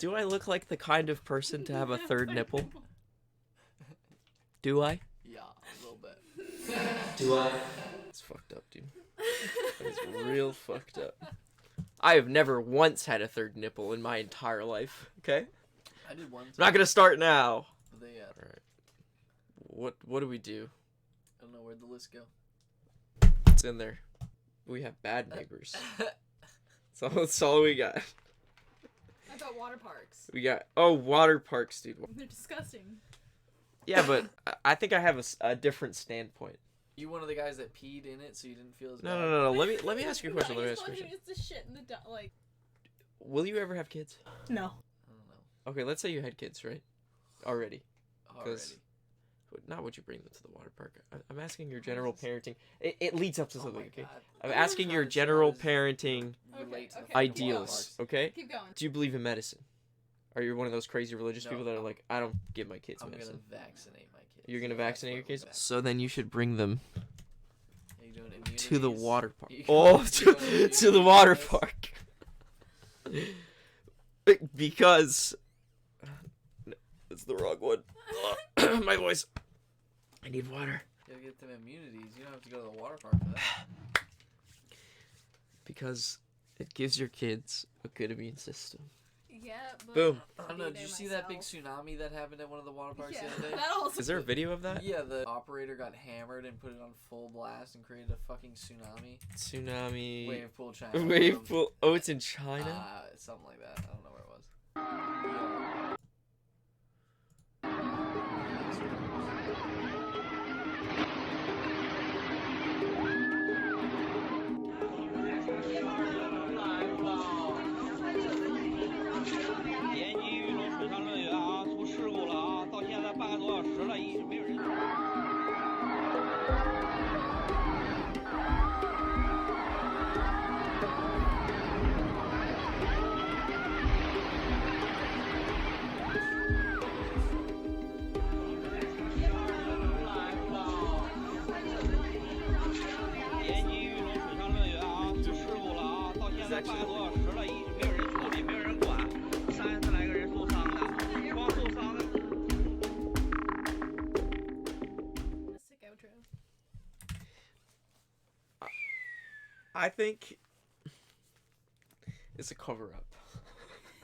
Do I look like the kind of person to have a third nipple? Do I? Yeah, a little bit. Do I? It's fucked up, dude. It's real fucked up. I have never once had a third nipple in my entire life, okay? I did one time. Not gonna start now. Alright. What do we do? I don't know, where'd the list go? It's in there. We have bad neighbors. That's all we got. I thought water parks. We got, water parks, dude. They're disgusting. Yeah, but I think I have a different standpoint. You one of the guys that peed in it, so you didn't feel as bad? No. Let me ask you a question. No, it's the shit in the like. Will you ever have kids? No. I don't know. Okay, let's say you had kids, right? Already. Already. Not would you bring them to the water park. I'm asking your general parenting. It leads up to something, okay? God. I'm asking your general parenting Relate to the ideals, okay? Keep going. Do you believe in medicine? Are you one of those crazy religious people that are like, I don't give my kids medicine? I'm gonna vaccinate my kids. You're gonna vaccinate your kids? So then you should bring them Are you doing immunities? to the water park. You Oh, doing to the water immunities? park. Because it's the wrong one. My voice. I need water. You gotta get them immunities. You don't have to go to the water park for that. Because it gives your kids a good immune system. Yeah, but Boom. I don't know. Did you see that big tsunami that happened at one of the water parks Yeah, the other day? that also. Is there a video of that? Yeah, the operator got hammered and put it on full blast and created a fucking tsunami. Tsunami. Wave pool China. Wave pool. Oh, it's in China? Something like that. I don't know where it was. I think it's a cover-up.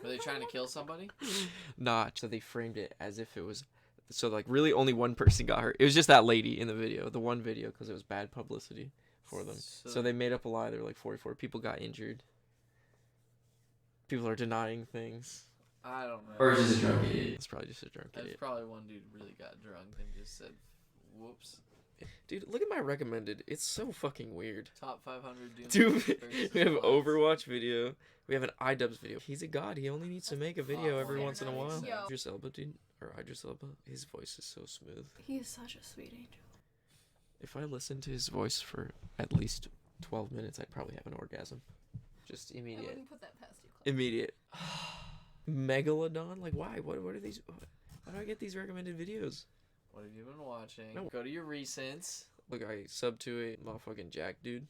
Were they trying to kill somebody? Nah, so they framed it as if it was... So, like, really only one person got hurt. It was just that lady in the video. The one video, because it was bad publicity for them. So they made up a lie. There were, like, 44 people got injured. People are denying things. I don't know. Or just a drunk idiot. It's probably just a drunk There's idiot. probably one dude really got drunk and just said, whoops. Dude, look at my recommended. It's so fucking weird. Top 500 Doom. Dude, we have Overwatch video. We have an iDubbbz video. He's a god. He only needs to make a video every once in a while. Yo. Idris Elba, dude. Or Idris Elba. His voice is so smooth. He is such a sweet angel. If I listened to his voice for at least 12 minutes, I'd probably have an orgasm. Just I immediate. wouldn't put that past you, Clay. Immediate. Megalodon? Like, why? What are these? How do I get these recommended videos? What have you been watching? No. Go to your recents. Look, I sub to a motherfucking Jack dude.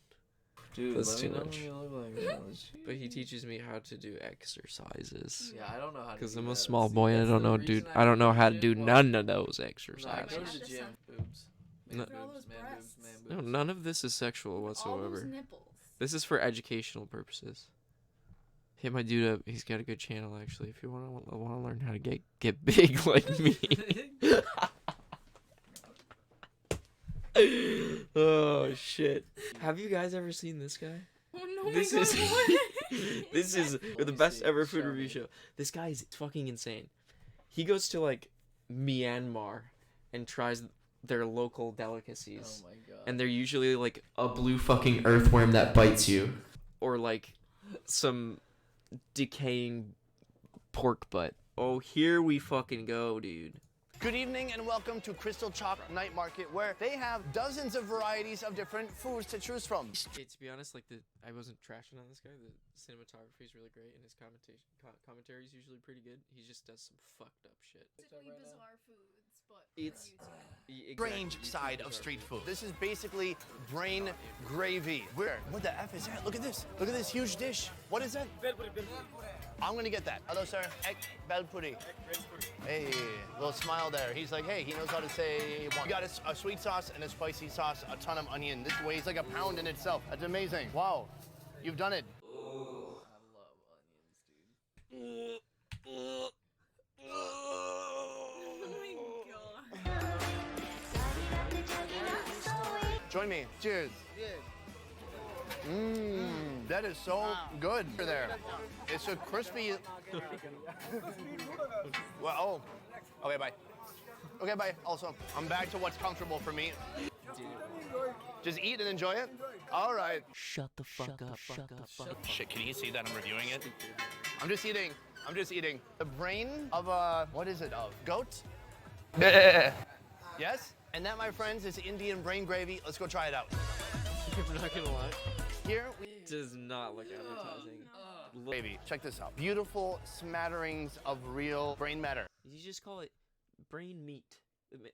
Dude, That's let too me know much. what you look like. But he teaches me how to do exercises. Yeah, I don't know how to Because do I'm a that. small See, boy and I that's don't the know, reason dude. I don't know how to do well, none of those No, I exercises. go to the gym. Boobs. Man No. boobs, Look at all those man boobs, breasts. man No, boobs. none of this is sexual All whatsoever. those nipples. This is for educational purposes. Hit my dude up. He's got a good channel actually. If you want to learn how to get big like me. Oh shit! Have you guys ever seen this guy? Oh no, This my is God, what? this is Let the me best see. ever food Show review me. show. This guy is fucking insane. He goes to like Myanmar and tries their local delicacies. Oh my god. And they're usually like a blue fucking earthworm that bites you, or like some decaying pork butt. Oh, here we fucking go, dude. Good evening and welcome to Crystal Chalk Night Market, where they have dozens of varieties of different foods to choose from. To be honest, like I wasn't trashing on this guy. The cinematography is really great, and his commentary is usually pretty good. He just does some fucked up shit. Basically bizarre foods, but It's- for YouTube. Strange side of street food. This is basically brain gravy. Where? What the F is that? Look at this. Look at this huge dish. What is that? I'm gonna get that. Hello, sir. Egg bel puri. Hey, little smile there. He's like, hey, he knows how to say one. We got a sweet sauce and a spicy sauce, a ton of onion. This weighs like a pound in itself. That's amazing. Wow, you've done it. I love onions, dude. Oh my god. Join me. Cheers. Mmm, that is so good there. It's a crispy. Well, oh, okay, bye. Okay, bye. Also, I'm back to what's comfortable for me. Just eat and enjoy it. All right. Shut the fuck up. Shut the fuck up. Shit, can you see that I'm reviewing it? I'm just eating. I'm just eating. The brain of a, what is it, of goat? Yes? And that, my friends, is Indian brain gravy. Let's go try it out. I'm not gonna lie. Here, we Does not look appetizing. gravy. Check this out. Beautiful smatterings of real brain matter. You just call it brain meat.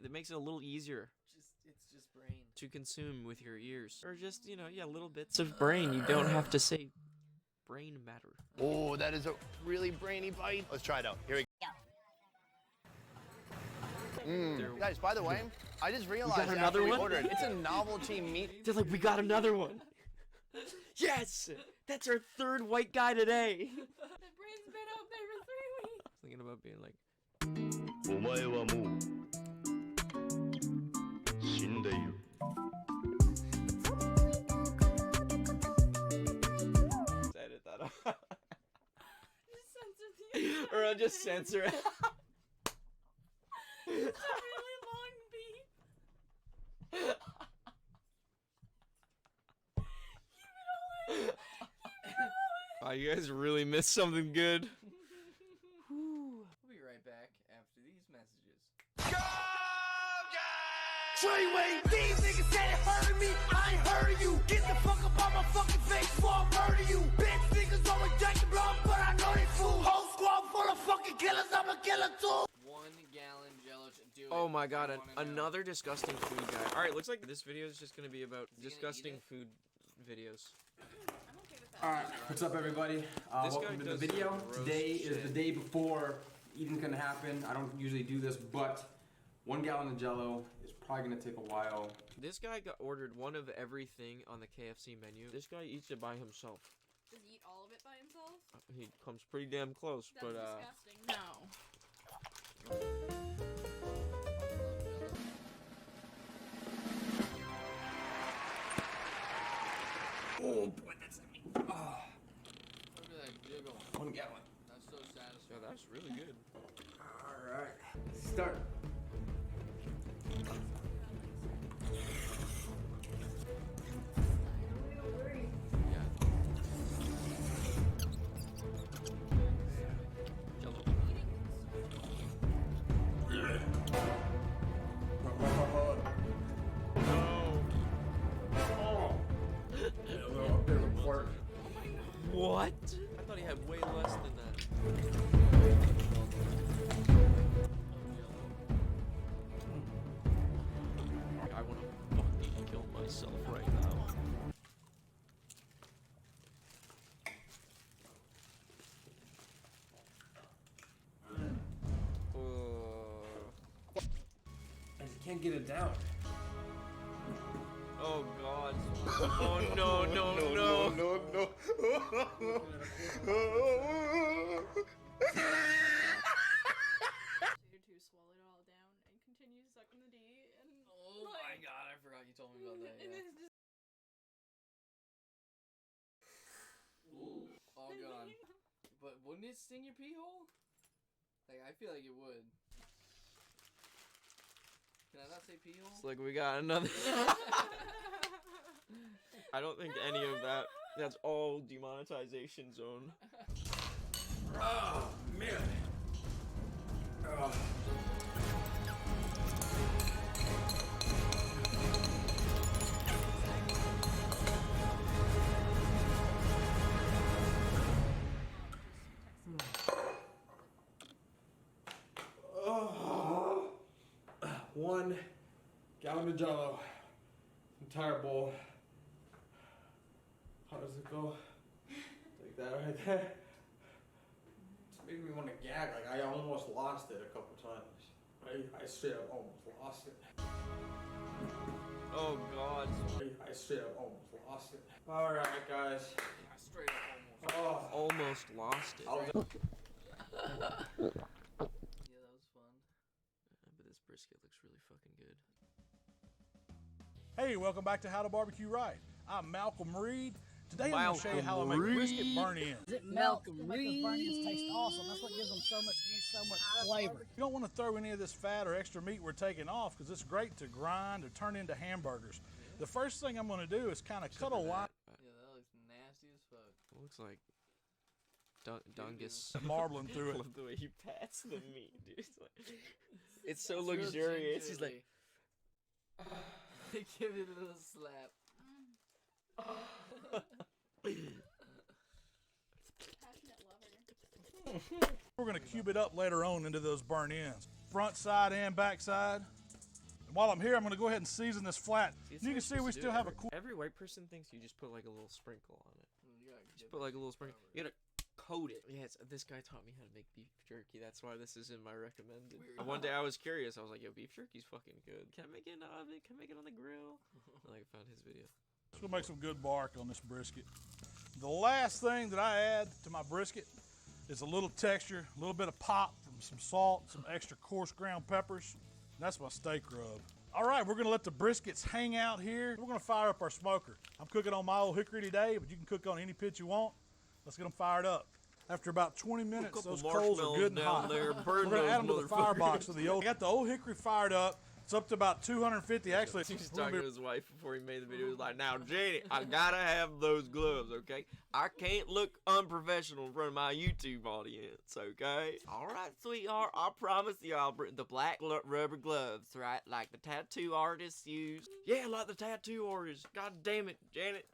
That makes it a little easier It's just brain. to consume with your ears. Or just, you know, yeah, little bits of brain. You don't have to say brain matter. Oh, that is a really brainy bite. Let's try it out. Here we go. Guys, by the way, I just realized another after we one? ordered, it's a novelty meat. They're like, we got another one. Yes! That's our third white guy today. The brain's been out there for 3 weeks. Thinking about being like, お前はもう死んでいる。 edit that out. Just censor the Or I'll just censor it. It's a really long beat. Keep it all in. Oh, you guys really missed something good. We'll be right back after these messages. Treyway, these niggas said it heard me, I ain't heard you. Get the fuck up on my fucking face before I murder you. Bitch niggas always drinking blood, but I know they fool. Whole squad full of fucking killers, I'm a killer too. 1 gallon Jello. Do it. Oh my god, I wanna know. another disgusting food guy. Alright, looks like this video is just gonna be about he gonna disgusting eat it? food videos. I'm okay with that. Alright, what's up everybody? This Welcome guy to the does video. some gross Today is shit. the day before eating's gonna happen. I don't usually do this, but 1 gallon of Jello is probably gonna take a while. This guy got ordered one of everything on the KFC menu. This guy eats it by himself. Does he eat all of it by himself? He comes pretty damn close, That's but disgusting. No. Oh boy, that's me. Look at that jiggle. 1 gallon. That's so yeah, satisfying. that's really good. Alright, start. Jello. What? I thought he had way less than that. I want to fucking kill myself right now. I just can't get it down. Oh god. Oh no, no, no. To swallow it all down and continue sucking the D and Oh my god, I forgot you told me about that. and Yeah. it's just Oh god. But wouldn't it sting your pee hole? Like, I feel like it would. Can I not say pee hole? It's like we got another. I don't think any of that. That's all demonetization zone. Oh man. 1 gallon of Jello, entire bowl. How does it go? Like that right there. It's making me want to gag. Like I almost lost it a couple times. I straight up almost lost it. Oh God. I straight up almost lost it. All right, guys. I straight up almost. Oh. Almost lost it. Yeah, that was fun. But this brisket looks really fucking good. Hey, welcome back to How to Barbecue Right. I'm Malcolm Reed. Today I'm going to show you how I make brisket burn-ins. It melts to make those burn-ins taste awesome. That's what gives them so much juice, so much flavor. You don't want to throw any of this fat or extra meat we're taking off because it's great to grind or turn into hamburgers. The first thing I'm going to do is kind of cut a line. Yeah, that looks nasty as fuck. It looks like Dungus. Marbling through I it. love the way he pats the meat, dude. It's so It's real luxurious. He's like, gingerly. Give it a little slap. Passionate lover. We're going to cube it up later on into those burn-ins. Front side and back side. And while I'm here, I'm going to go ahead and season this flat. it's You how can you're see we supposed to do still it. have a cool. Every white person thinks you just put like a little sprinkle on it. You gotta Just dip put it like a little sprinkle. over. You gotta coat it. Yes, this guy taught me how to make beef jerky. That's why this is in my recommended. Weird. One day I was curious. I was like, yo, beef jerky's fucking good. Can I make it in the oven? Can I make it on the grill? And like, I found his video. Let's go make some good bark on this brisket. The last thing that I add to my brisket is a little texture, a little bit of pop from some salt, some extra coarse ground peppers. That's my steak rub. All right, we're gonna let the briskets hang out here. We're gonna fire up our smoker. I'm cooking on my old hickory today, but you can cook on any pit you want. Let's get them fired up. After about 20 minutes, those coals are good and hot. There. We're gonna add them to the firebox of the old. I got the old hickory fired up. It's up to about 250. Actually, He was talking to his wife before he made the video. He was like, now, Jenny, I gotta have those gloves, okay? I can't look unprofessional in front of my YouTube audience, okay? All right, sweetheart, I promise you I'll bring the black rubber gloves, right? Like the tattoo artists use. Yeah, like the tattoo artists. God damn it, Janet.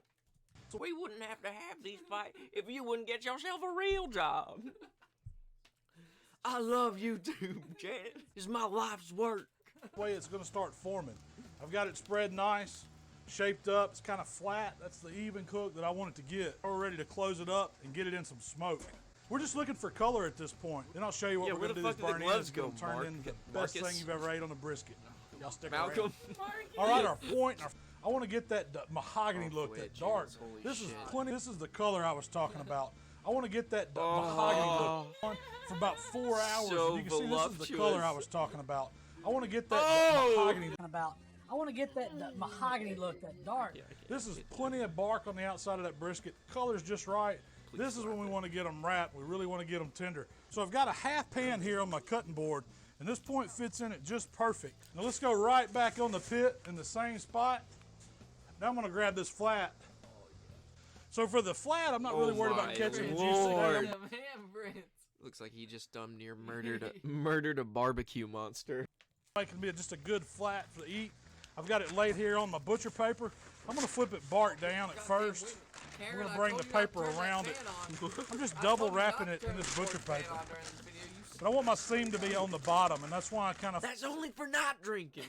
So we wouldn't have to have these fights if you wouldn't get yourself a real job. I love YouTube, Janet. It's my life's work. way it's going to start forming. I've got it spread nice, shaped up. It's kind of flat. That's the even cook that I want it to get. We're ready to close it up and get it in some smoke. We're just looking for color at this point. Then I'll show you what we're going to do this burn in. It's going to turn into the best thing you've ever ate on a brisket. Y'all stick Malcolm. around. All right, our point. I want to get that mahogany look, that dark. This is plenty. This is the color I was talking about. I want to get that mahogany look on for about 4 hours. So And you can see this is the voluptuous. color I was talking about. I want to get that mahogany. I want to get that mahogany look, that dark. This is plenty of bark on the outside of that brisket. Color's just right. This is when we want to get them wrapped. We really want to get them tender. So I've got a half pan here on my cutting board, and this point fits in it just perfect. Now let's go right back on the pit in the same spot. Now I'm going to grab this flat. So for the flat, I'm not really worried about catching the juice. Lord. Them handprints. Looks like he just dumb near murdered a barbecue monster. Making me just a good flat for the eat. I've got it laid here on my butcher paper. I'm going to flip it bark down at first. Karen, We're gonna I bring told the you not to paper turn that around it. fan on. I'm just I double told you wrapping not it to in turn this the butcher fan paper. on during this video. You But I want my seam to be on the bottom, and that's why I kind of That's only for not drinking.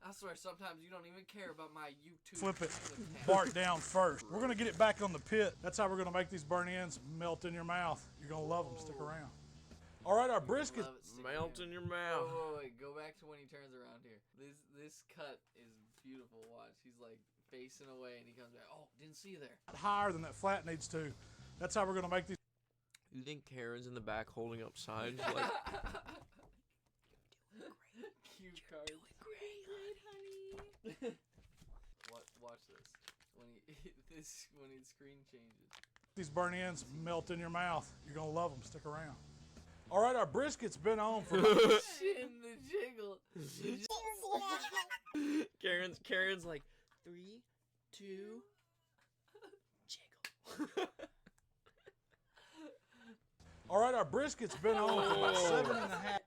I swear, sometimes you don't even care about my YouTube. flip it Flip bark down first. We're going to get it back on the pit. That's how we're going to make these burn ends melt in your mouth. You're going to love them. Stick around. All right, our brisket. Love it, stick Melt around. in your mouth. Wait, go back to when he turns around here. This cut is beautiful. Watch, he's like facing away, and he comes back. Oh, didn't see you there. Higher than that flat needs to. That's how we're going to make these. You think Karen's in the back holding up signs like, Cute card. Great, honey. Watch this. When his screen changes. These burn ends melt in your mouth. You're going to love them. Stick around. All right, our brisket's been on for Shin the jiggle. Karen's like 3, 2, jiggle. All right, our brisket's been on for about 7.5.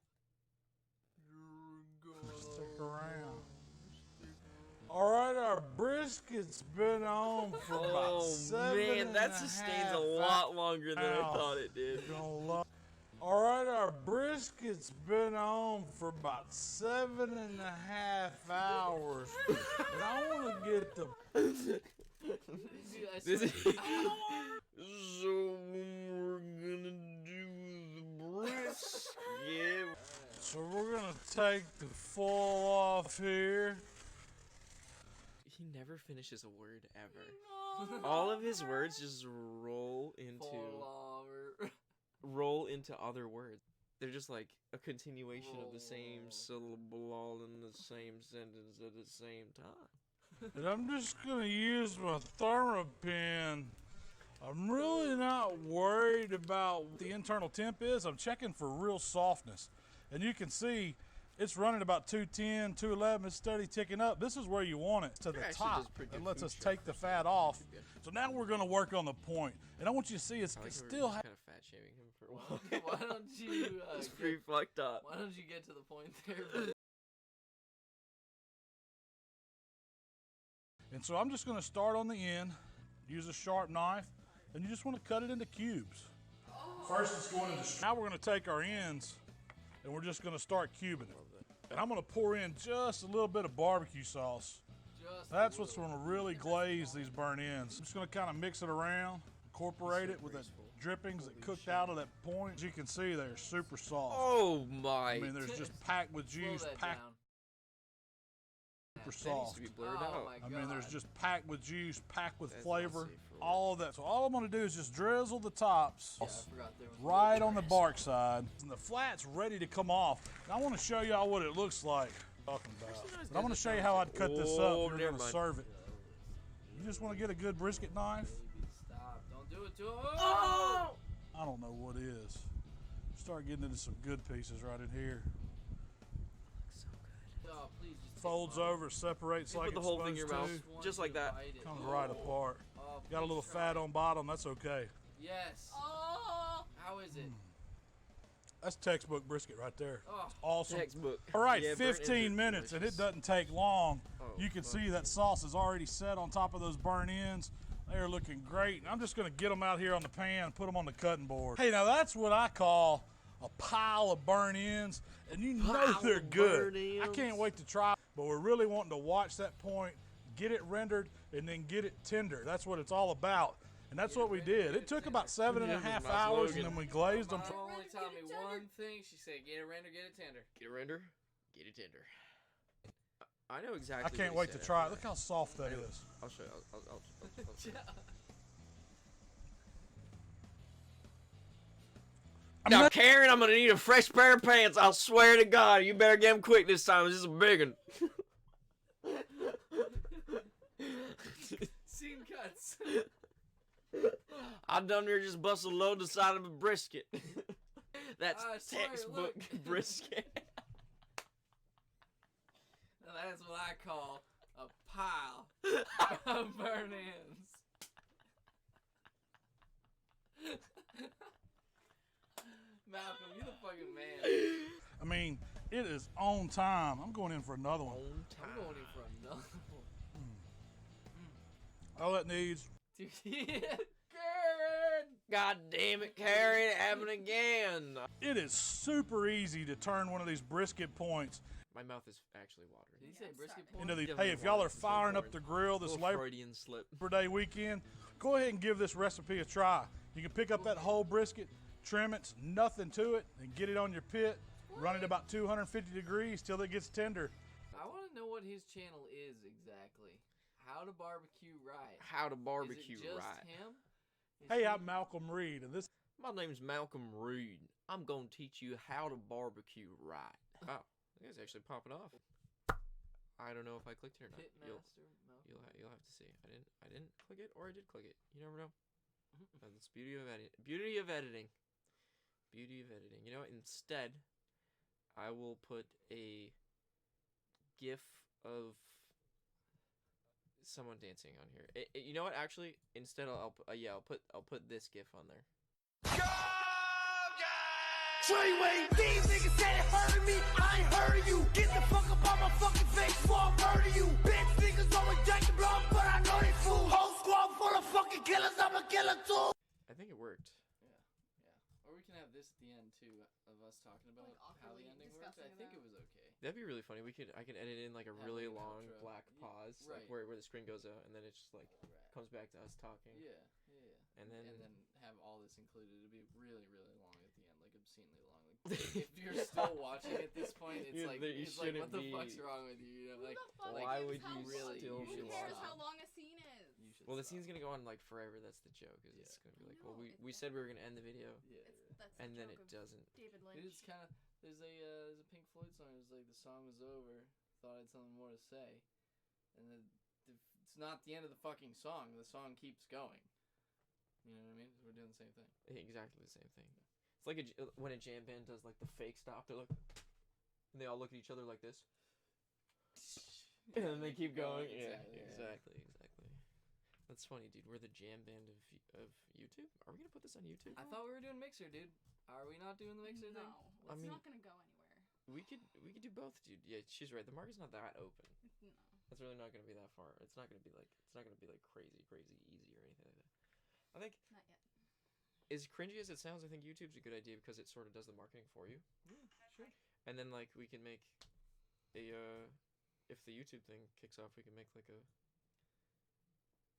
Stick around. All right, our brisket's been on for about Oh 7.5. man, that sustains a lot longer than I hours. thought it did. You're gonna love. All right, our brisket's been on on for about 7.5 hours. And I want to get the. This is so we're gonna do the brisket. So we're gonna take the full off here. He never finishes a word ever. All of his words just roll into other words. They're just like a continuation of the same syllable all in the same sentence at the same time. And I'm just gonna use my ThermaPen. I'm really not worried about what the internal temp is. I'm checking for real softness. And you can see it's running about 210, 211. It's steady ticking up. This is where you want it, to the top. It lets us take the fat off. So now we're gonna work on the point. And I want you to see it's still kind of fat shaming him for a while. Why don't you? It's pretty fucked up. Why don't you get to the point there? And so I'm just gonna start on the end, use a sharp knife, and you just wanna cut it into cubes. First it's going into, now we're gonna take our ends and we're just gonna start cubing it. And I'm gonna pour in just a little bit of barbecue sauce. That's what's gonna really glaze these burnt ends. I'm just gonna kind of mix it around, incorporate it with the drippings that cooked out of that point. As you can see, they're super soft. Oh my. I mean, there's just packed with juice, packed super soft. That needs to be blurred out. I mean, there's just packed with juice, packed with flavor, all of that. So all I'm gonna do is just drizzle the tops right on the bark side. And the flat's ready to come off. And I wanna show y'all what it looks like. But I'm gonna show you how I'd cut this up if you're gonna serve it. You just wanna get a good brisket knife. Stop, don't do it to him. I don't know what is. Start getting into some good pieces right in here. Oh, please just Folds over, separates like put the it's whole thing in supposed your to. mouth, just like that. Comes right apart. Oh, Got a little fat on bottom, that's okay. Yes. Oh. How is it? That's textbook brisket right there. Oh, Awesome. Textbook. All right, Yeah, burnt 15 ends are minutes, and it delicious. doesn't take long. Oh, You can fuck see that sauce is already set on top of those burnt ends. They are looking great. I'm just gonna get them out here on the pan and put them on the cutting board. Hey, now that's what I call a pile of burnt ends, and you know they're good. I can't wait to try, but we're really wanting to watch that point, get it rendered, and then get it tender. That's what it's all about. And that's what we did. It took about 7.5 hours, and then we glazed them. Mom only taught me one thing. She said, get it render, get it tender. Get a render, get it tender. I know exactly. I can't wait to try it. Look how soft that is. I'll show you. I'll show you. Now, Karen, I'm gonna need a fresh pair of pants. I'll swear to God, you better get them quick this time. This is a big one. Scene cuts. I done here just bust a load the side of a brisket. That's I swear, textbook look. brisket. Now that's what I call a pile of burnt ends. Malcolm, you the fucking man. I mean, it is on time. I'm going in for another one. I'm going in for another one. All it needs. Dude, yeah. Karen! God damn it, Karen, it happened again. It is super easy to turn one of these brisket points My mouth is actually watering. Did he say brisket point? into the. Definitely Hey, if y'all are water. firing up the grill this Little Labor Freudian slip. Day weekend, go ahead and give this recipe a try. You can pick up that whole brisket, trim it, nothing to it, and get it on your pit. Run it about 250 degrees till it gets tender. I want to know what his channel is exactly. How to barbecue right. How to barbecue Is it just right. him? Is Hey, he- I'm Malcolm Reed, and this. My name's Malcolm Reed. I'm gonna teach you how to barbecue right. Oh, it's actually popping off. I don't know if I clicked it or not. Pitmaster Malcolm. You'll have to see. I didn't click it, or I did click it. You never know. That's the beauty of editing. Beauty of editing. Beauty of editing. You know what? Instead, I will put a GIF of someone dancing on here. You know what? Actually, instead, I'll put this GIF on there. Treyway, these niggas said it hurt me, I ain't heard you. Get the fuck up on my fucking face before I murder you. Bitch niggas always drink the blood, but I know they fool. Whole squad full of fucking killers, I'm a killer too. I think it worked. Yeah. Or we can have this at the end too of us talking about Like, how the awkwardly ending worked. I discussing think it about- was okay. That'd be really funny. I can edit in like a Have, really like, an long outro. black Yeah, pause, right. like where the screen goes out, and then it just like Right. comes back to us talking. Yeah. And then have all this included. It'd be really, really long at the end, like obscenely long. Like if you're still watching at this point, it's Yeah, like there- you it's like what the shouldn't fuck's be- wrong with you? You know, Who like the fuck why cares would how you really- still you Who should cares stop. how long a scene is? you should well, the stop. scene's gonna go on like forever. That's the joke. Is Yeah. it's gonna be I like, well, know, we said we were gonna end the video, Yeah. That's and the then joke it of doesn't. David Lynch. It's kind of there's a Pink Floyd song. It was like the song was over. Thought I had something more to say, and then it's not the end of the fucking song. The song keeps going. You know what I mean? We're doing the same thing. Exactly the same thing. It's like when a jam band does like the fake stop. They're like, and they all look at each other like this, and then they keep going. Exactly, Yeah, exactly. That's funny, dude. We're the jam band of YouTube. Are we gonna put this on YouTube? I thought we were doing Mixer, dude. Are we not doing the Mixer thing? No, I it's mean- not gonna go anywhere. We could do both, dude. Yeah, she's right. The market's not that open. No. It's really not gonna be that far. It's not gonna be like crazy easy or anything like that. I think Not yet. as cringy as it sounds, I think YouTube's a good idea because it sort of does the marketing for you. Yeah, sure. And then like we can make a if the YouTube thing kicks off, we can make like a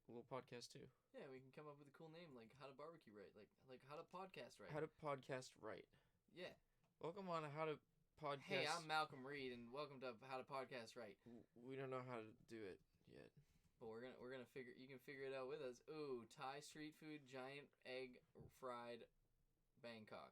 little podcast too. Yeah, we can come up with a cool name like How to Barbecue Right, like How to Podcast Right. How to podcast right. Yeah. Welcome on How to Podcast. Hey, I'm Malcolm Reed, and welcome to How to Podcast Right. We don't know how to do it yet. But we're gonna figure. You can figure it out with us. Ooh, Thai street food, giant egg fried, Bangkok.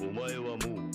お前はもう